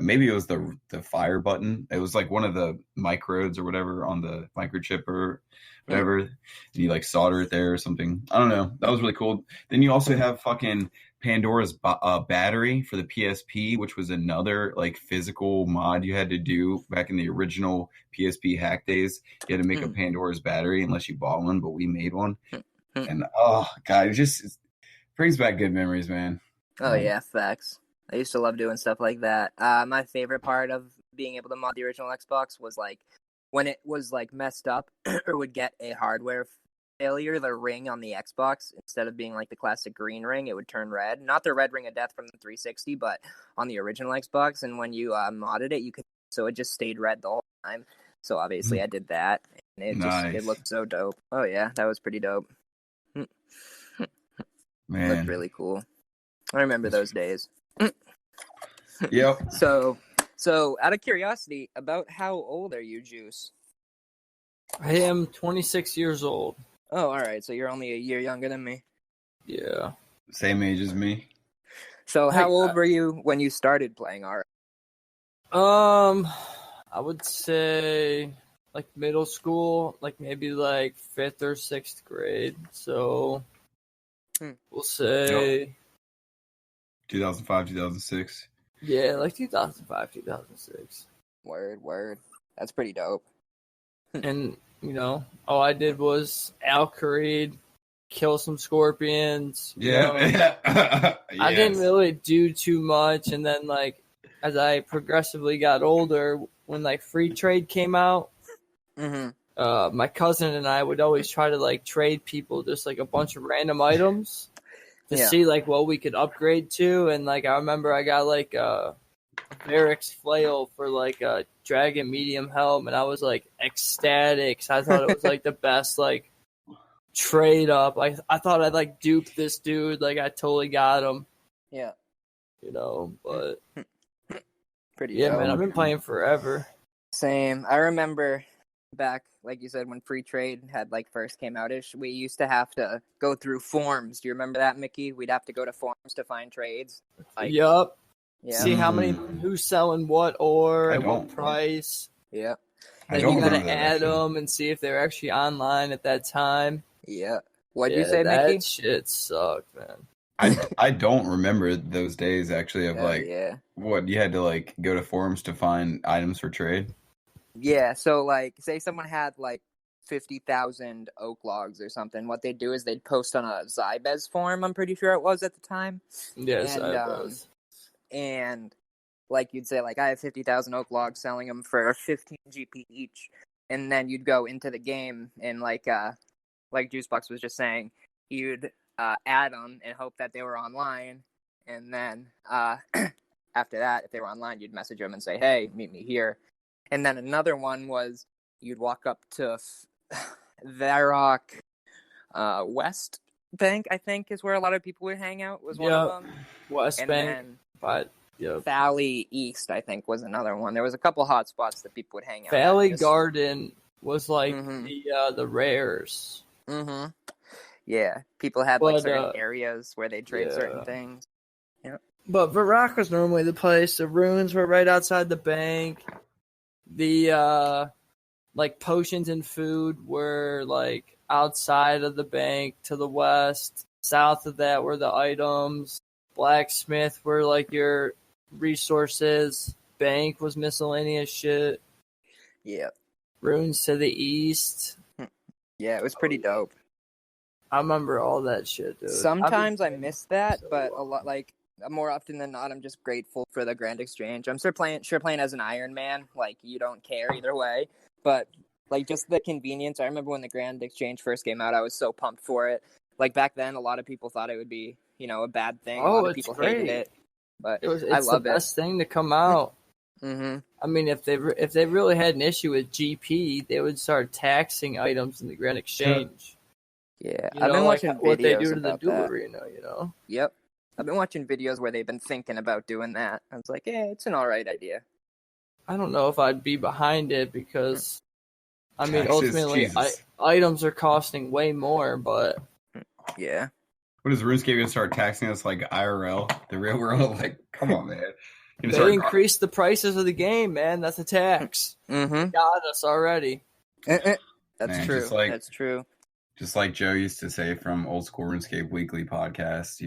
maybe it was the fire button. It was like one of the microdes or whatever on the microchip or whatever. And you like solder it there or something. I don't know. That was really cool. Then you also have fucking Pandora's battery for the PSP, which was another like physical mod you had to do back in the original PSP hack days. You had to make a Pandora's battery unless you bought one, but we made one. And oh god, it brings back good memories, man. Oh yeah, facts. I used to love doing stuff like that. My favorite part of being able to mod the original Xbox was like when it was like messed up or would get a hardware failure, the ring on the Xbox, instead of being like the classic green ring, it would turn red. Not the red ring of death from the 360, but on the original Xbox. And when you modded it, so it just stayed red the whole time. So obviously I did that, and it looked so dope. Oh yeah, that was pretty dope. Man, looked really cool. I remember those days. Yep. So out of curiosity, about how old are you, Juice? I am 26 years old. Oh, all right. So you're only a year younger than me. Yeah. Same age as me. So how old were you when you started playing RS? I would say like middle school, like maybe like 5th or 6th grade. So we'll say 2005, 2006. Yeah, like 2005, 2006. Word. That's pretty dope. And, all I did was Alcreed, kill some scorpions. Yeah. Yes. I didn't really do too much. And then, like, as I progressively got older, when, like, free trade came out, my cousin and I would always try to, like, trade people just, like, a bunch of random items to see, like, what we could upgrade to. And, like, I remember I got, like, Varric's flail for like a dragon medium helm, and I was like ecstatic. So I thought it was like the best like trade up. I thought I'd like dupe this dude. Like I totally got him. Yeah. But pretty dope. Man, I've been playing forever. Same. I remember back, like you said, when free trade had like first came out-ish, we used to have to go through forums. Do you remember that, Mickey? We'd have to go to forums to find trades. Yup. Yeah. See who's selling what ore at what price. Yeah. Then you gotta add them and see if they're actually online at that time. Yeah. What'd you say, Mickey? That shit sucked, man. I don't remember those days actually of what you had to like go to forums to find items for trade. Yeah. So like, say someone had like 50,000 oak logs or something. What they'd do is they'd post on a Zybez forum. I'm pretty sure it was at the time. Yes, Zybez. And like you'd say, like I have 50,000 oak logs, selling them for 15 GP each, and then you'd go into the game and like Juicebox was just saying, you'd add them and hope that they were online, and then after that, if they were online, you'd message them and say, "Hey, meet me here." And then another one was you'd walk up to Varrock West Bank, I think, is where a lot of people would hang out. Was one of them. West and Bank. Then, but Valley East, I think, was another one. There was a couple hot spots that people would hang out Valley at. Garden was like the rares. Mm-hmm. Yeah, people had like certain areas where they trade certain things. Yeah. But Varrock was normally the place. The runes were right outside the bank. The like potions and food were like outside of the bank to the west. South of that were the items. Blacksmith were like your resources. Bank was miscellaneous shit. Yeah. Runes to the east. Yeah, it was pretty dope. I remember all that shit, dude. Sometimes I miss that, but a lot, like, more often than not, I'm just grateful for the Grand Exchange. I'm sure playing as an Iron Man, like, you don't care either way. But, like, just the convenience. I remember when the Grand Exchange first came out, I was so pumped for it. Like, back then, a lot of people thought it would be, a bad thing. A lot of people hated it. But I love it. It's the best thing to come out. Mm-hmm. I mean, if they really had an issue with GP, they would start taxing items in the Grand Exchange. Yeah, I've been watching videos what they do to the about Duel that. Arena, Yep. I've been watching videos where they've been thinking about doing that. I was like, it's an alright idea. I don't know if I'd be behind it because, I mean, Taxes, ultimately, items are costing way more, but... Yeah. What is RuneScape going to start taxing us like IRL, the real world? Like, come on, man. They increased the prices of the game, man. That's a tax. Mm-hmm. Got us already. That's Man, true. That's true. Just like Joe used to say from Old School RuneScape Weekly podcast,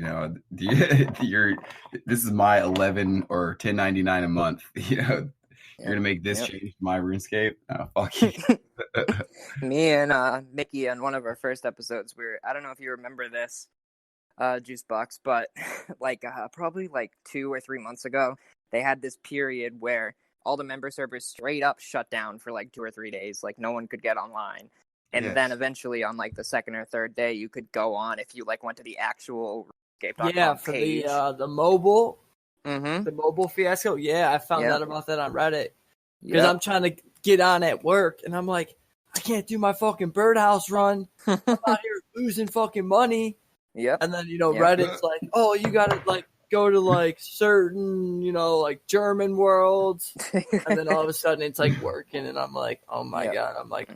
this is my 11 or 10.99 a month. You're gonna make this change to my RuneScape? Oh, fuck you. Me and Mickey on one of our first episodes, I don't know if you remember this, Juicebox, but probably 2 or 3 months ago, they had this period where all the member servers straight up shut down for 2 or 3 days. No one could get online. And then eventually on the second or third day, you could go on if you went to the actual RuneScape.com for page. the mobile, mm-hmm. the mobile fiasco. Yeah, I found out about that on Reddit because I'm trying to get on at work, and I'm like, I can't do my fucking birdhouse run. I'm out here losing fucking money. Yep. And then Reddit's like, oh, you gotta go to certain German worlds, and then all of a sudden it's working, and I'm like, oh my god, I'm like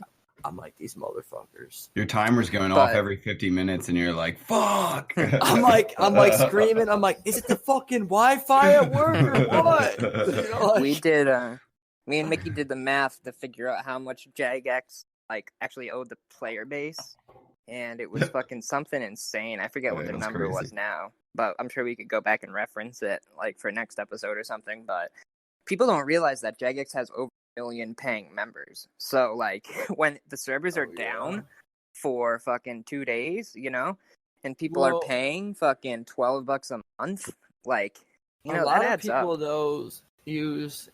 these motherfuckers. Your timer's going off every 50 minutes, and you're like, fuck. I'm like screaming. I'm like, is it the fucking Wi-Fi at work or what? We did. Me and Mickey did the math to figure out how much Jagex actually owed the player base, and it was fucking something insane. I forget what the number was now, but I'm sure we could go back and reference it for next episode or something. But people don't realize that Jagex has over million paying members. So when the servers are down for fucking 2 days, and people are paying fucking $12 a month, a lot of people use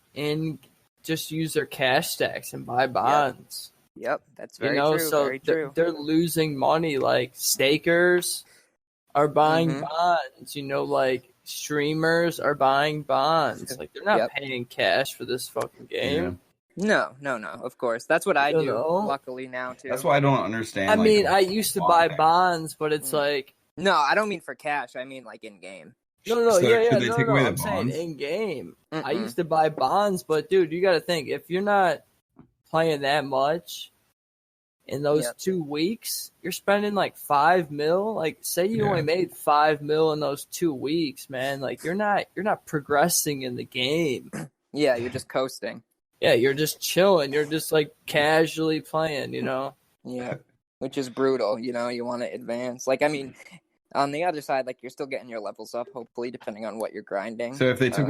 their cash stacks and buy bonds. Yep, that's very true. So very true. They're losing money. Stakers are buying bonds. Streamers are buying bonds. They're not paying cash for this fucking game. Yeah. No, of course. That's what I do, luckily, now, too. That's why I don't understand. I mean, I used to buy bonds, but it's No, I don't mean for cash. I mean, in-game. No, Should they no, take away the I'm saying bonds? in-game. I used to buy bonds, but, dude, you got to think, if you're not playing that much in those 2 weeks, you're spending, 5 mil. Say you only made 5 mil in those 2 weeks, man. You're not progressing in the game. Yeah, you're just coasting. Yeah, you're just chilling. You're just casually playing, Yeah, which is brutal. You want to advance. On the other side, you're still getting your levels up, hopefully, depending on what you're grinding. So if they took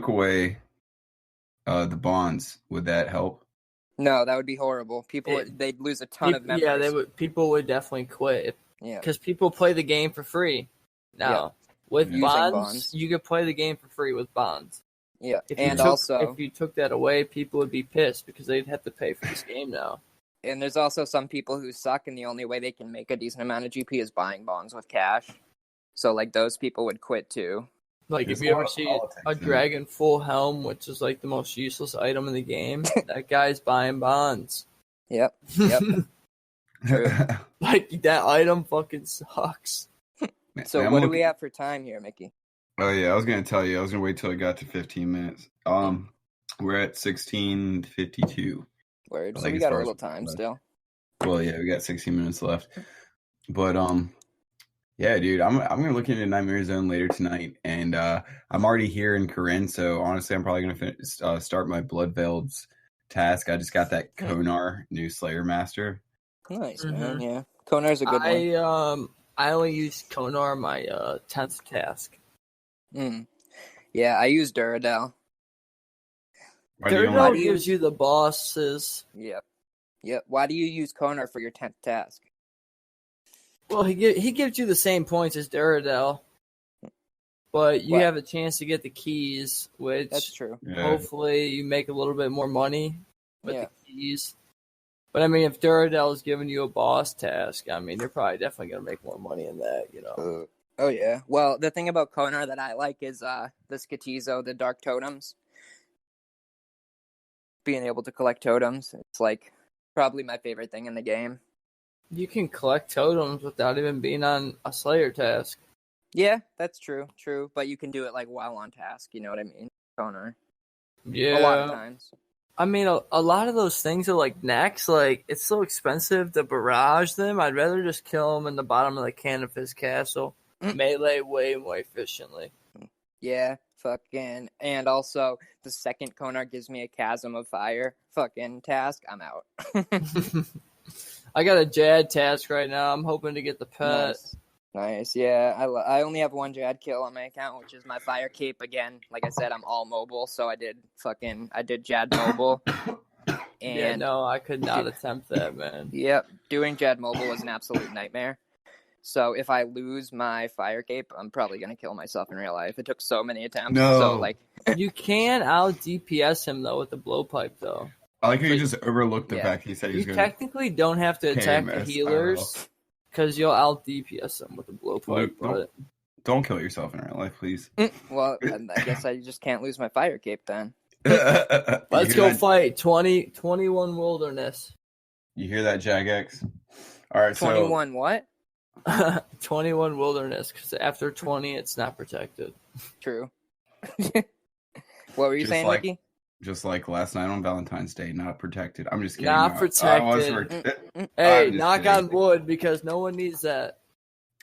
away, the bonds, would that help? No, that would be horrible. They'd lose a ton of members. Yeah, people would definitely quit. Yeah, because people play the game for free now. With bonds, you could play the game for free with bonds. Yeah, if you took that away, people would be pissed because they'd have to pay for this game now. And there's also some people who suck, and the only way they can make a decent amount of GP is buying bonds with cash. So, those people would quit, too. If you ever see a dragon full helm, which is, the most useless item in the game, that guy's buying bonds. Yep. True. That item fucking sucks. So, what do we have for time here, Mickey? Oh, yeah, I was going to tell you. I was going to wait till it got to 15 minutes. We're at 16:52. Word. So we got a little time still. Well, yeah, we got 16 minutes left. But, yeah, dude, I'm going to look into Nightmare Zone later tonight. And I'm already here in Corinne, so honestly, I'm probably going to start my Bloodveil's task. I just got that Konar new Slayer Master. Nice, man, yeah. Konar's a good one. I only use Konar my 10th task. Yeah, I use Duradel. Duradel gives you the bosses. Yep. Why do you use Konar for your 10th task? Well, he gives you the same points as Duradel, but you have a chance to get the keys, which that's true. Hopefully you make a little bit more money with the keys. But I mean, if Duradel is giving you a boss task, I mean, you're probably definitely gonna make more money in that, Oh yeah. Well, the thing about Konar that I like is the Skatizo, the Dark Totems. Being able to collect totems, it's probably my favorite thing in the game. You can collect totems without even being on a Slayer task. Yeah, that's true. But you can do it while on task. You know what I mean? Konar. Yeah. A lot of times. I mean, a lot of those things are next. It's so expensive to barrage them. I'd rather just kill them in the bottom of the Canopus Castle. Melee way more efficiently. Yeah. Fucking, and also the second Konar gives me a chasm of fire fucking task, I'm out. I got a Jad task right now. I'm hoping to get the pet. Nice. Yeah. I only have one Jad kill on my account, which is my fire cape again. Like I said, I'm all mobile, so I did Jad mobile. And yeah, no, I could not attempt that, man. Yep, doing Jad mobile was an absolute nightmare. So if I lose my fire cape, I'm probably gonna kill myself in real life. It took so many attempts. No. So like, you can out DPS him though with the blowpipe though. I like how you just overlooked the fact he said he was You going to... technically don't have to attack the healers because you'll out DPS them with the blowpipe. Luke, don't kill yourself in real life, please. Well, I guess I just can't lose my fire cape then. Let's go fight 21 wilderness. You hear that, Jagex? All right, 21 what? 21 wilderness, because after 20, it's not protected. True. What were you saying, Nikki? Just like last night on Valentine's Day, not protected. I'm just kidding. Not protected. Hey, knock on wood, because no one needs that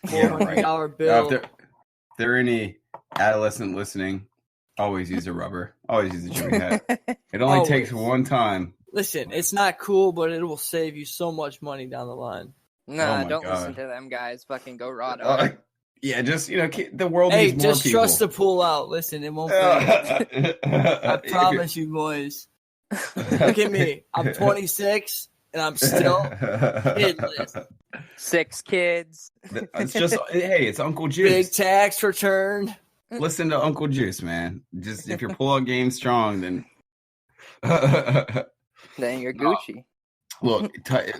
$400 bill. If there are any adolescent listening, always use a rubber. Always use a Jimmy hat. It only takes one time. Listen, it's not cool, but it will save you so much money down the line. Nah, don't listen to them guys. Fucking go raw. Yeah, just, the world needs more people. Hey, just trust the pull out. Listen, it won't fail. I promise you, boys. Look at me. I'm 26, and I'm still kidless. 6 kids. It's just, hey, it's Uncle Juice. Big tax return. Listen to Uncle Juice, man. Just, if your pull-out game's strong, then... then you're Gucci. Look,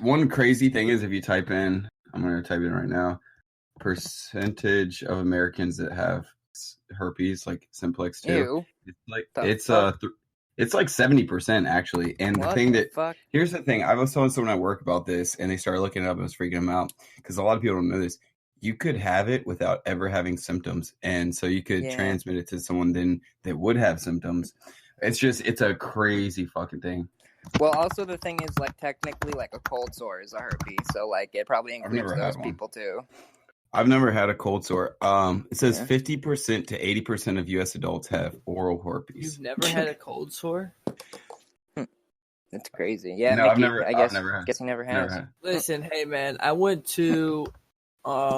one crazy thing is if you type in, I'm going to type in right now, percentage of Americans that have herpes, like simplex too. It's like 70% actually. And here's the thing, I was telling someone at work about this, and they started looking it up and it was freaking them out because a lot of people don't know this. You could have it without ever having symptoms, and so you could transmit it to someone then that would have symptoms. It's a crazy fucking thing. Well, also the thing is, like, technically, like, a cold sore is a herpes, so, like, it probably includes those people, too. I've never had a cold sore. It says 50% to 80% of U.S. adults have oral herpes. You've never had a cold sore? That's crazy. Yeah, no, Mickey, I've never I guess you never has. Listen, hey, man, I went to...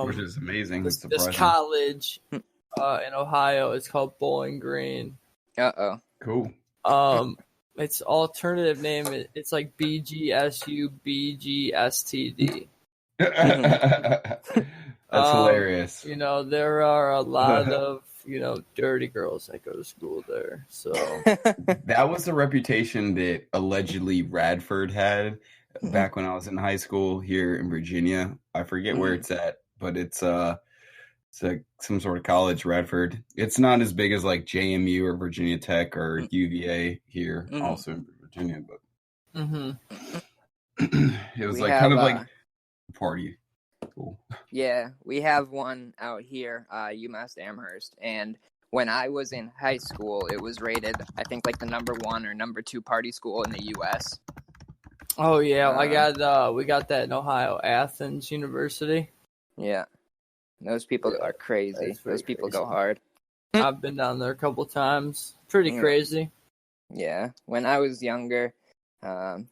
which is amazing. This college in Ohio. It's called Bowling Green. Uh-oh. Cool. Its alternative name, it's like BGSU BGSTD. That's hilarious. There are a lot of, dirty girls that go to school there. So that was the reputation that allegedly Radford had back when I was in high school here in Virginia. I forget where it's at, but it's like some sort of college, Radford. It's not as big as like JMU or Virginia Tech or UVA here, also in Virginia, but it was kind of like a party. Cool. Yeah, we have one out here, UMass Amherst, and when I was in high school, it was rated, I think, like the number 1 or number 2 party school in the U.S. Oh yeah, we got that in Ohio, Athens University. Yeah. Those people are crazy. Those people go hard. I've been down there a couple times. Pretty crazy. Yeah. When I was younger, that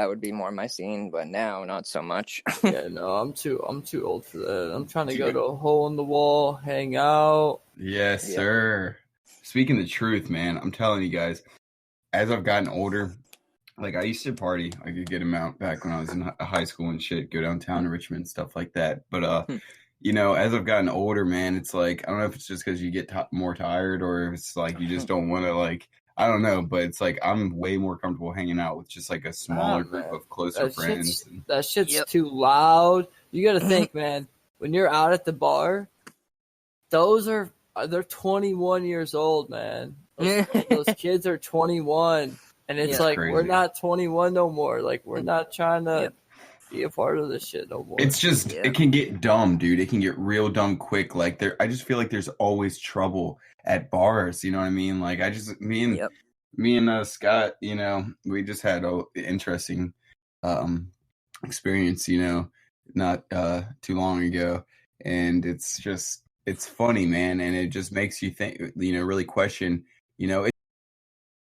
would be more my scene, but now not so much. Yeah, no, I'm too old for that. I'm trying to go to a hole in the wall, hang out. Yes, sir. Speaking the truth, man, I'm telling you guys, as I've gotten older, like I used to party like a good amount back when I was in high school and shit, go downtown to Richmond, stuff like that. But as I've gotten older, man, it's like, I don't know if it's just because you get more tired or if it's like you just don't want to, like, I don't know, but it's like I'm way more comfortable hanging out with just like a smaller group of closer friends. That shit's too loud. You got to think, man, when you're out at the bar, they're 21 years old, man. Those kids are 21, and it's like crazy. We're not 21 no more. Like we're not trying to be a part of this shit no more. It's just it can get dumb, dude. It can get real dumb quick. Like I just feel like there's always trouble at bars. You know what I mean? Like me and Scott, we just had an interesting experience. Not too long ago, and it's just it's funny, man, and it just makes you think, really question,